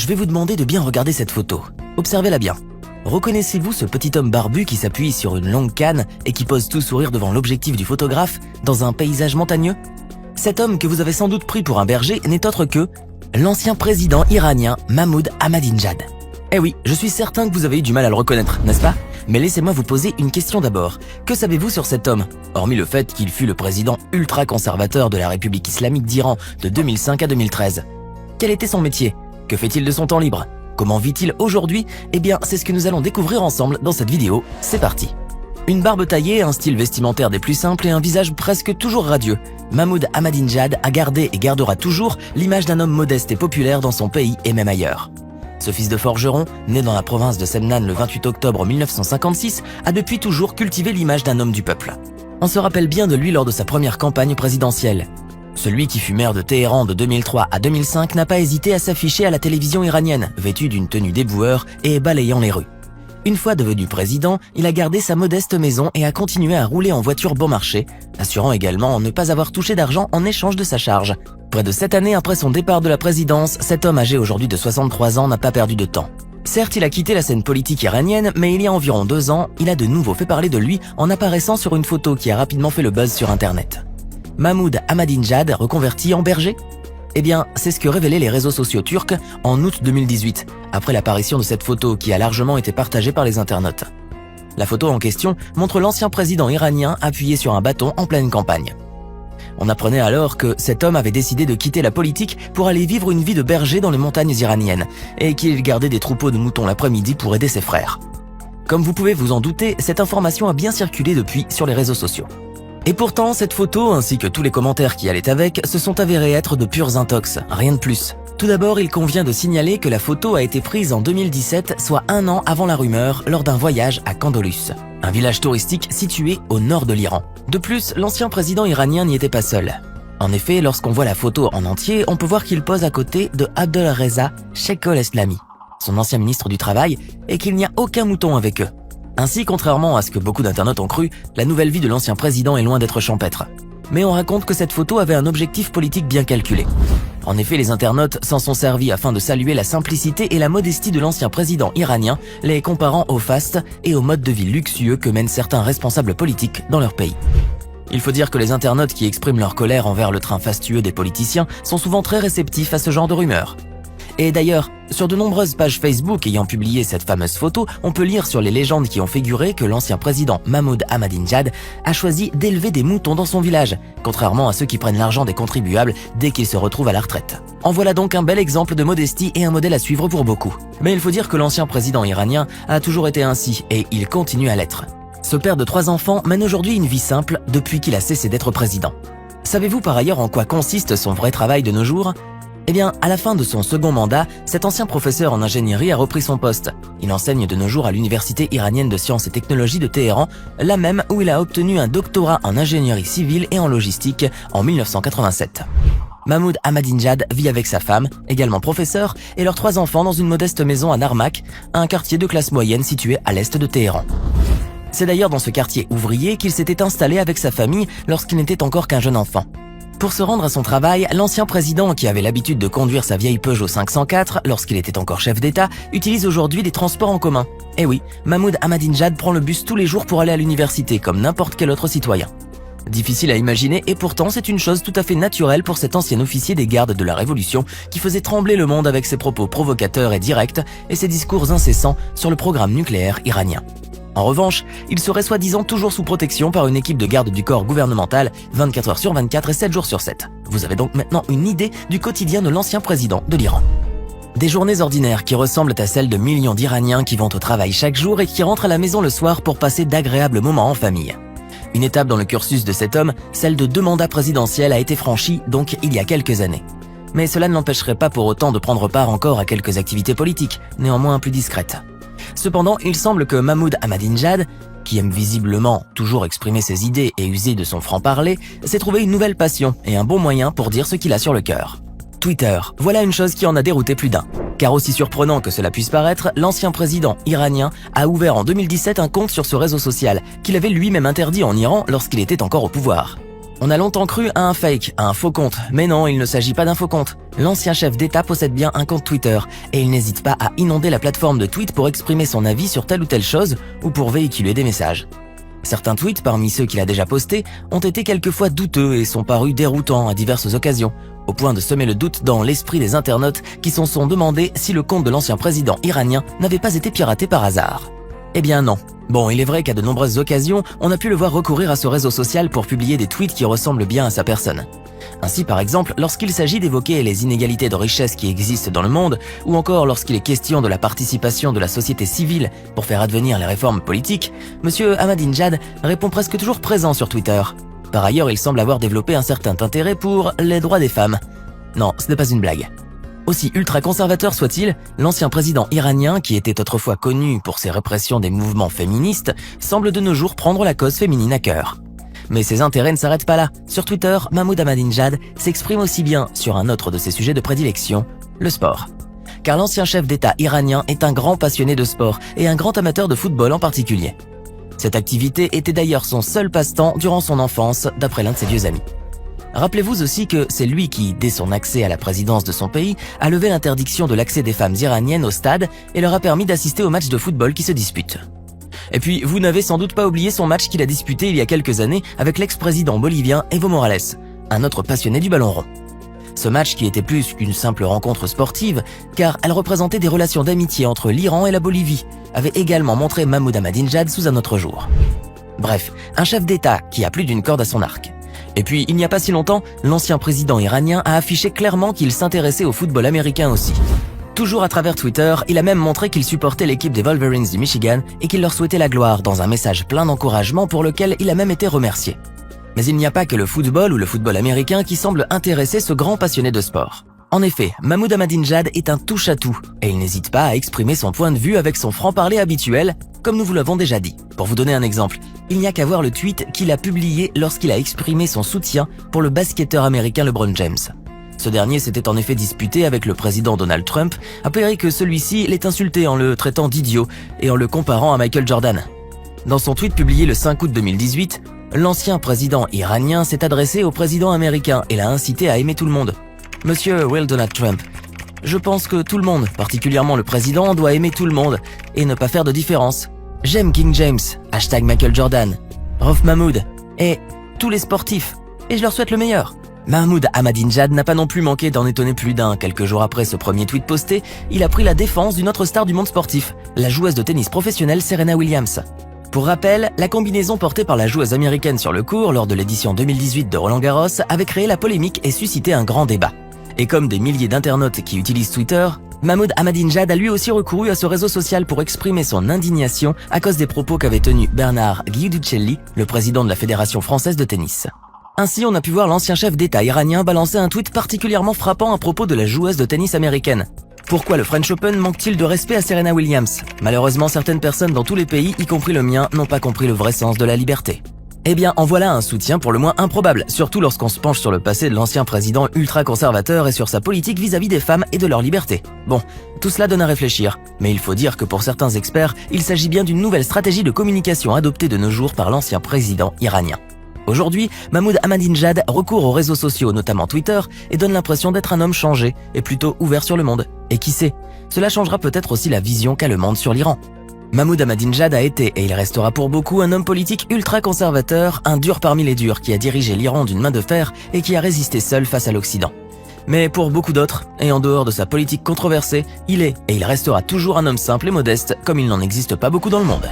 vais vous demander de bien regarder cette photo. Observez-la bien. Reconnaissez-vous ce petit homme barbu qui s'appuie sur une longue canne et qui pose tout sourire devant l'objectif du photographe dans un paysage montagneux? Cet homme que vous avez sans doute pris pour un berger n'est autre que l'ancien président iranien Mahmoud Ahmadinejad. Eh oui, je suis certain que vous avez eu du mal à le reconnaître, n'est-ce pas? Mais laissez-moi vous poser une question d'abord. Que savez-vous sur cet homme, hormis le fait qu'il fut le président ultra-conservateur de la République islamique d'Iran de 2005 à 2013? Quel était son métier? Que fait-il de son temps libre? Comment vit-il aujourd'hui? Eh bien, c'est ce que nous allons découvrir ensemble dans cette vidéo. C'est parti! Une barbe taillée, un style vestimentaire des plus simples et un visage presque toujours radieux, Mahmoud Ahmadinejad a gardé et gardera toujours l'image d'un homme modeste et populaire dans son pays et même ailleurs. Ce fils de forgeron, né dans la province de Semnan le 28 octobre 1956, a depuis toujours cultivé l'image d'un homme du peuple. On se rappelle bien de lui lors de sa première campagne présidentielle. Celui qui fut maire de Téhéran de 2003 à 2005 n'a pas hésité à s'afficher à la télévision iranienne, vêtu d'une tenue d'éboueur et balayant les rues. Une fois devenu président, il a gardé sa modeste maison et a continué à rouler en voiture bon marché, assurant également ne pas avoir touché d'argent en échange de sa charge. Près de 7 années après son départ de la présidence, cet homme âgé aujourd'hui de 63 ans n'a pas perdu de temps. Certes, il a quitté la scène politique iranienne, mais il y a environ 2 ans, il a de nouveau fait parler de lui en apparaissant sur une photo qui a rapidement fait le buzz sur Internet. Mahmoud Ahmadinejad reconverti en berger? Eh bien, c'est ce que révélaient les réseaux sociaux turcs en août 2018, après l'apparition de cette photo qui a largement été partagée par les internautes. La photo en question montre l'ancien président iranien appuyé sur un bâton en pleine campagne. On apprenait alors que cet homme avait décidé de quitter la politique pour aller vivre une vie de berger dans les montagnes iraniennes et qu'il gardait des troupeaux de moutons l'après-midi pour aider ses frères. Comme vous pouvez vous en douter, cette information a bien circulé depuis sur les réseaux sociaux. Et pourtant, cette photo ainsi que tous les commentaires qui allaient avec se sont avérés être de purs intox, rien de plus. Tout d'abord, il convient de signaler que la photo a été prise en 2017, soit 1 an avant la rumeur, lors d'un voyage à Kandolus, un village touristique situé au nord de l'Iran. De plus, l'ancien président iranien n'y était pas seul. En effet, lorsqu'on voit la photo en entier, on peut voir qu'il pose à côté de Abdelreza Sheikh-ol-Eslami, son ancien ministre du Travail, et qu'il n'y a aucun mouton avec eux. Ainsi, contrairement à ce que beaucoup d'internautes ont cru, la nouvelle vie de l'ancien président est loin d'être champêtre. Mais on raconte que cette photo avait un objectif politique bien calculé. En effet, les internautes s'en sont servis afin de saluer la simplicité et la modestie de l'ancien président iranien, les comparant au faste et au mode de vie luxueux que mènent certains responsables politiques dans leur pays. Il faut dire que les internautes qui expriment leur colère envers le train fastueux des politiciens sont souvent très réceptifs à ce genre de rumeurs. Et d'ailleurs, sur de nombreuses pages Facebook ayant publié cette fameuse photo, on peut lire sur les légendes qui ont figuré que l'ancien président Mahmoud Ahmadinejad a choisi d'élever des moutons dans son village, contrairement à ceux qui prennent l'argent des contribuables dès qu'ils se retrouvent à la retraite. En voilà donc un bel exemple de modestie et un modèle à suivre pour beaucoup. Mais il faut dire que l'ancien président iranien a toujours été ainsi et il continue à l'être. Ce père de 3 enfants mène aujourd'hui une vie simple depuis qu'il a cessé d'être président. Savez-vous par ailleurs en quoi consiste son vrai travail de nos jours ? Eh bien, à la fin de son second mandat, cet ancien professeur en ingénierie a repris son poste. Il enseigne de nos jours à l'Université iranienne de sciences et technologies de Téhéran, la même où il a obtenu un doctorat en ingénierie civile et en logistique en 1987. Mahmoud Ahmadinejad vit avec sa femme, également professeur, et leurs 3 enfants dans une modeste maison à Narmak, un quartier de classe moyenne situé à l'est de Téhéran. C'est d'ailleurs dans ce quartier ouvrier qu'il s'était installé avec sa famille lorsqu'il n'était encore qu'un jeune enfant. Pour se rendre à son travail, l'ancien président, qui avait l'habitude de conduire sa vieille Peugeot 504 lorsqu'il était encore chef d'État, utilise aujourd'hui des transports en commun. Eh oui, Mahmoud Ahmadinejad prend le bus tous les jours pour aller à l'université, comme n'importe quel autre citoyen. Difficile à imaginer, et pourtant c'est une chose tout à fait naturelle pour cet ancien officier des gardes de la Révolution qui faisait trembler le monde avec ses propos provocateurs et directs et ses discours incessants sur le programme nucléaire iranien. En revanche, il serait soi-disant toujours sous protection par une équipe de garde du corps gouvernemental 24 heures sur 24 et 7 jours sur 7. Vous avez donc maintenant une idée du quotidien de l'ancien président de l'Iran. Des journées ordinaires qui ressemblent à celles de millions d'Iraniens qui vont au travail chaque jour et qui rentrent à la maison le soir pour passer d'agréables moments en famille. Une étape dans le cursus de cet homme, celle de 2 mandats présidentiels, a été franchie donc il y a quelques années. Mais cela ne l'empêcherait pas pour autant de prendre part encore à quelques activités politiques, néanmoins plus discrètes. Cependant, il semble que Mahmoud Ahmadinejad, qui aime visiblement toujours exprimer ses idées et user de son franc-parler, s'est trouvé une nouvelle passion et un bon moyen pour dire ce qu'il a sur le cœur. Twitter, voilà une chose qui en a dérouté plus d'un. Car aussi surprenant que cela puisse paraître, l'ancien président iranien a ouvert en 2017 un compte sur ce réseau social qu'il avait lui-même interdit en Iran lorsqu'il était encore au pouvoir. On a longtemps cru à un fake, à un faux compte, mais non, il ne s'agit pas d'un faux compte. L'ancien chef d'État possède bien un compte Twitter, et il n'hésite pas à inonder la plateforme de tweets pour exprimer son avis sur telle ou telle chose, ou pour véhiculer des messages. Certains tweets, parmi ceux qu'il a déjà postés, ont été quelquefois douteux et sont parus déroutants à diverses occasions, au point de semer le doute dans l'esprit des internautes qui se sont demandé si le compte de l'ancien président iranien n'avait pas été piraté par hasard. Eh bien non. Bon, il est vrai qu'à de nombreuses occasions, on a pu le voir recourir à ce réseau social pour publier des tweets qui ressemblent bien à sa personne. Ainsi, par exemple, lorsqu'il s'agit d'évoquer les inégalités de richesse qui existent dans le monde, ou encore lorsqu'il est question de la participation de la société civile pour faire advenir les réformes politiques, M. Ahmadinejad répond presque toujours présent sur Twitter. Par ailleurs, il semble avoir développé un certain intérêt pour les droits des femmes. Non, ce n'est pas une blague. Aussi ultra-conservateur soit-il, l'ancien président iranien, qui était autrefois connu pour ses répressions des mouvements féministes, semble de nos jours prendre la cause féminine à cœur. Mais ses intérêts ne s'arrêtent pas là. Sur Twitter, Mahmoud Ahmadinejad s'exprime aussi bien sur un autre de ses sujets de prédilection, le sport. Car l'ancien chef d'État iranien est un grand passionné de sport et un grand amateur de football en particulier. Cette activité était d'ailleurs son seul passe-temps durant son enfance, d'après l'un de ses vieux amis. Rappelez-vous aussi que c'est lui qui, dès son accès à la présidence de son pays, a levé l'interdiction de l'accès des femmes iraniennes au stade et leur a permis d'assister aux matchs de football qui se disputent. Et puis, vous n'avez sans doute pas oublié son match qu'il a disputé il y a quelques années avec l'ex-président bolivien Evo Morales, un autre passionné du ballon rond. Ce match, qui était plus qu'une simple rencontre sportive, car elle représentait des relations d'amitié entre l'Iran et la Bolivie, avait également montré Mahmoud Ahmadinejad sous un autre jour. Bref, un chef d'État qui a plus d'une corde à son arc. Et puis, il n'y a pas si longtemps, l'ancien président iranien a affiché clairement qu'il s'intéressait au football américain aussi. Toujours à travers Twitter, il a même montré qu'il supportait l'équipe des Wolverines du Michigan et qu'il leur souhaitait la gloire dans un message plein d'encouragement pour lequel il a même été remercié. Mais il n'y a pas que le football ou le football américain qui semble intéresser ce grand passionné de sport. En effet, Mahmoud Ahmadinejad est un touche-à-tout et il n'hésite pas à exprimer son point de vue avec son franc-parler habituel, comme nous vous l'avons déjà dit. Pour vous donner un exemple, il n'y a qu'à voir le tweet qu'il a publié lorsqu'il a exprimé son soutien pour le basketteur américain LeBron James. Ce dernier s'était en effet disputé avec le président Donald Trump, après que celui-ci l'ait insulté en le traitant d'idiot et en le comparant à Michael Jordan. Dans son tweet publié le 5 août 2018, l'ancien président iranien s'est adressé au président américain et l'a incité à aimer tout le monde. Monsieur Donald Trump, je pense que tout le monde, particulièrement le président, doit aimer tout le monde et ne pas faire de différence. J'aime King James, #Michael Jordan, Rauf Mahmoud et tous les sportifs, et je leur souhaite le meilleur. Mahmoud Ahmadinejad n'a pas non plus manqué d'en étonner plus d'un. Quelques jours après ce premier tweet posté, il a pris la défense d'une autre star du monde sportif, la joueuse de tennis professionnelle Serena Williams. Pour rappel, la combinaison portée par la joueuse américaine sur le court lors de l'édition 2018 de Roland-Garros avait créé la polémique et suscité un grand débat. Et comme des milliers d'internautes qui utilisent Twitter, Mahmoud Ahmadinejad a lui aussi recouru à ce réseau social pour exprimer son indignation à cause des propos qu'avait tenus Bernard Guiducelli, le président de la Fédération française de tennis. Ainsi, on a pu voir l'ancien chef d'État iranien balancer un tweet particulièrement frappant à propos de la joueuse de tennis américaine. Pourquoi le French Open manque-t-il de respect à Serena Williams? Malheureusement, certaines personnes dans tous les pays, y compris le mien, n'ont pas compris le vrai sens de la liberté. Eh bien, en voilà un soutien pour le moins improbable, surtout lorsqu'on se penche sur le passé de l'ancien président ultra-conservateur et sur sa politique vis-à-vis des femmes et de leur liberté. Bon, tout cela donne à réfléchir, mais il faut dire que pour certains experts, il s'agit bien d'une nouvelle stratégie de communication adoptée de nos jours par l'ancien président iranien. Aujourd'hui, Mahmoud Ahmadinejad recourt aux réseaux sociaux, notamment Twitter, et donne l'impression d'être un homme changé et plutôt ouvert sur le monde. Et qui sait, cela changera peut-être aussi la vision qu'a le monde sur l'Iran. Mahmoud Ahmadinejad a été, et il restera pour beaucoup, un homme politique ultra-conservateur, un dur parmi les durs qui a dirigé l'Iran d'une main de fer et qui a résisté seul face à l'Occident. Mais pour beaucoup d'autres, et en dehors de sa politique controversée, il est et il restera toujours un homme simple et modeste, comme il n'en existe pas beaucoup dans le monde.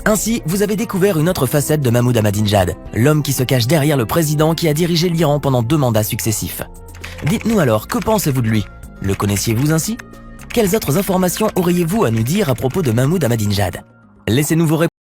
Ainsi, vous avez découvert une autre facette de Mahmoud Ahmadinejad, l'homme qui se cache derrière le président qui a dirigé l'Iran pendant 2 mandats successifs. Dites-nous alors, que pensez-vous de lui? Le connaissiez-vous ainsi? Quelles autres informations auriez-vous à nous dire à propos de Mahmoud Ahmadinejad? Laissez-nous vos réponses.